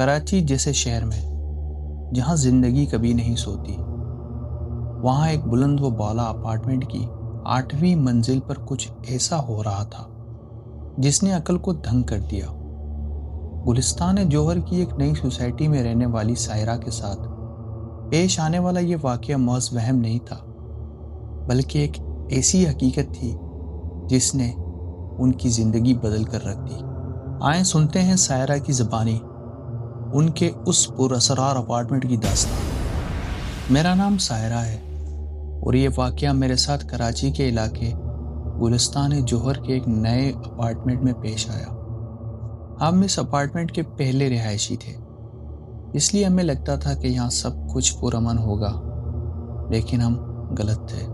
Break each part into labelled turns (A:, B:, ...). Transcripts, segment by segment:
A: کراچی جیسے شہر میں جہاں زندگی کبھی نہیں سوتی، وہاں ایک بلند و بالا اپارٹمنٹ کی 8ویں منزل پر کچھ ایسا ہو رہا تھا جس نے عقل کو دنگ کر دیا۔ گلستان جوہر کی ایک نئی سوسائٹی میں رہنے والی سائرہ کے ساتھ پیش آنے والا یہ واقعہ محض وہم نہیں تھا، بلکہ ایک ایسی حقیقت تھی جس نے ان کی زندگی بدل کر رکھ دی۔ آئیں سنتے ہیں سائرہ کی زبانی ان کے اس پر اسرار اپارٹمنٹ کی داستان۔ میرا نام سائرہ ہے اور یہ واقعہ میرے ساتھ کراچی کے علاقے گلستان جوہر کے ایک نئے اپارٹمنٹ میں پیش آیا۔ ہم اس اپارٹمنٹ کے پہلے رہائشی تھے، اس لیے ہمیں لگتا تھا کہ یہاں سب کچھ پرامن ہوگا، لیکن ہم غلط تھے۔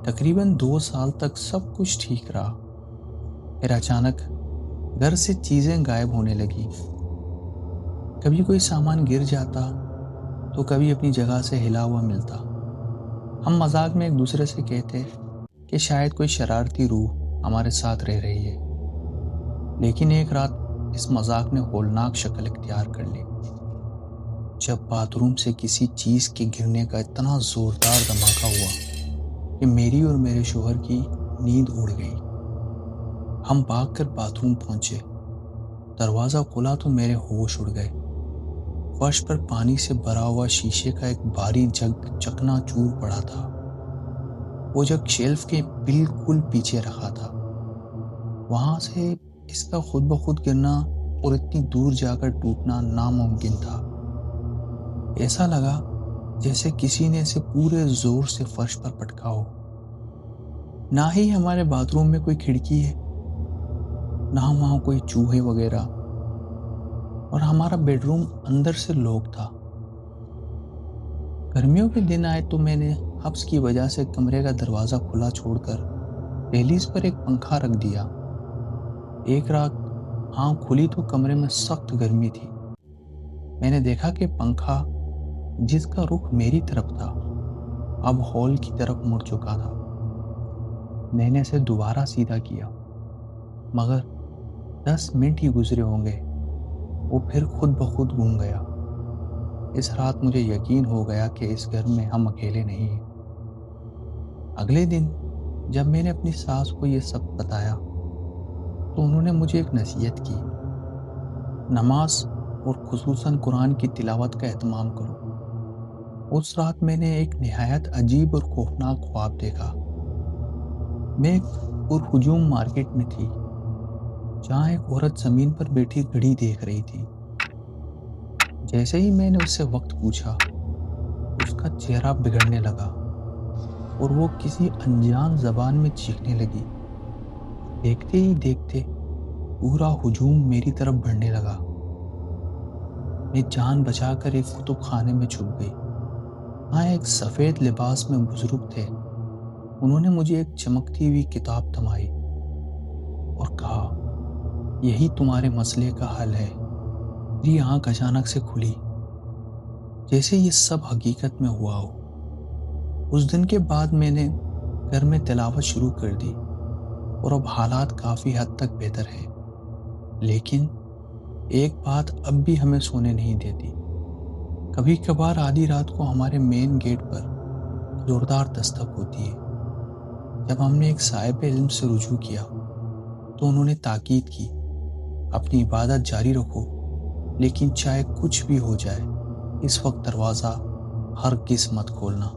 A: تقریباً 2 سال تک سب کچھ ٹھیک رہا، پھر اچانک گھر سے چیزیں غائب ہونے لگی۔ کبھی کوئی سامان گر جاتا تو کبھی اپنی جگہ سے ہلا ہوا ملتا۔ ہم مذاق میں ایک دوسرے سے کہتے کہ شاید کوئی شرارتی روح ہمارے ساتھ رہ رہی ہے، لیکن ایک رات اس مذاق نے ہولناک شکل اختیار کر لی جب باتھ روم سے کسی چیز کے گرنے کا اتنا زوردار دھماکہ ہوا کہ میری اور میرے شوہر کی نیند اڑ گئی۔ ہم بھاگ کر باتھ روم پہنچے، دروازہ کھلا تو میرے ہوش اڑ گئے۔ فرش پر پانی سے بھرا ہوا شیشے کا ایک بھاری جگ چکنا چور پڑا تھا۔ وہ جگ شیلف کے بالکل پیچھے رکھا تھا۔ وہاں سے اس کا خود بخود گرنا اور اتنی دور جا کر ٹوٹنا ناممکن تھا۔ ایسا لگا جیسے کسی نے اسے پورے زور سے فرش پر پٹکا ہو۔ نہ ہی ہمارے باتھ روم میں کوئی کھڑکی ہے، نہ وہاں کوئی چوہے وغیرہ، اور ہمارا بیڈ روم اندر سے لاک تھا۔ گرمیوں کے دن آئے تو میں نے حبس کی وجہ سے کمرے کا دروازہ کھلا چھوڑ کر دہلیز پر ایک پنکھا رکھ دیا۔ ایک رات آنکھ کھلی تو کمرے میں سخت گرمی تھی۔ میں نے دیکھا کہ پنکھا جس کا رخ میری طرف تھا اب ہال کی طرف مڑ چکا تھا۔ میں نے اسے دوبارہ سیدھا کیا، مگر 10 منٹ ہی گزرے ہوں گے وہ پھر خود بخود گھوم گیا۔ اس رات مجھے یقین ہو گیا کہ اس گھر میں ہم اکیلے نہیں ہیں۔ اگلے دن جب میں نے اپنی ساس کو یہ سب بتایا تو انہوں نے مجھے ایک نصیحت کی، نماز اور خصوصاً قرآن کی تلاوت کا اہتمام کرو۔ اس رات میں نے ایک نہایت عجیب اور خوفناک خواب دیکھا۔ میں ایک پرہجوم مارکیٹ میں تھی جہاں ایک عورت زمین پر بیٹھی گھڑی دیکھ رہی تھی۔ جیسے ہی میں نے اس سے وقت پوچھا، اس کا چہرہ بگڑنے لگا اور وہ کسی انجان زبان میں چیخنے لگی۔ دیکھتے ہی دیکھتے پورا ہجوم میری طرف بڑھنے لگا۔ میں جان بچا کر ایک کتب خانے میں چھپ گئی۔ وہاں ایک سفید لباس میں بزرگ تھے۔ انہوں نے مجھے ایک چمکتی ہوئی کتاب تھمائی اور کہا، یہی تمہارے مسئلے کا حل ہے۔ میری آنکھ اچانک سے کھلی جیسے یہ سب حقیقت میں ہوا ہو۔ اس دن کے بعد میں نے گھر میں تلاوت شروع کر دی اور اب حالات کافی حد تک بہتر ہیں، لیکن ایک بات اب بھی ہمیں سونے نہیں دیتی۔ کبھی کبھار آدھی رات کو ہمارے مین گیٹ پر زوردار دستک ہوتی ہے۔ جب ہم نے ایک صاحب علم سے رجوع کیا تو انہوں نے تاکید کی، اپنی عبادت جاری رکھو، لیکن چاہے کچھ بھی ہو جائے اس وقت دروازہ ہرگز مت کھولنا۔